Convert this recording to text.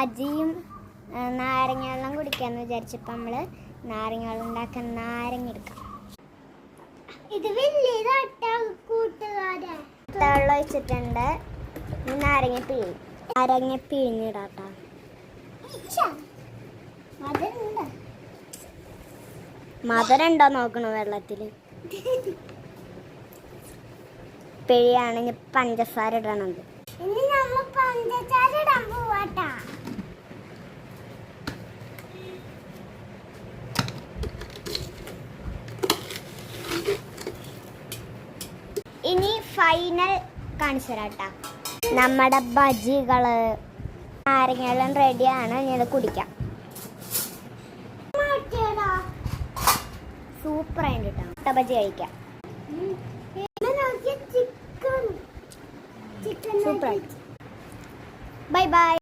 ബജിയും നാരങ്ങ വെള്ളം കുടിക്കാന്ന് വിചാരിച്ചപ്പോൾ നമ്മൾ നാരങ്ങ വെള്ളം ഉണ്ടാക്കാൻ നാരങ്ങ എടുക്കാം. ഇത് വെള്ളം ഒഴിച്ചിട്ടുണ്ട്. നാരങ്ങ പിഴിഞ്ഞിടാട്ടാ. മധുരം ഉണ്ടോ നോക്കണു വെള്ളത്തിൽ. പിഴിയാണെങ്കിൽ പഞ്ചസാര ഇടണത്. ഇനി ഫൈനൽ കാണിച്ചു തരാട്ടാ. നമ്മുടെ ബജികള് നാരങ്ങയെല്ലാം റെഡിയാണ്. ഇനി ഇത് കുടിക്കാം. സൂപ്പർ ആയിട്ട് കേട്ടോ. മുട്ട ബജി കഴിക്കാം. സൂപ്പർ. Bye bye.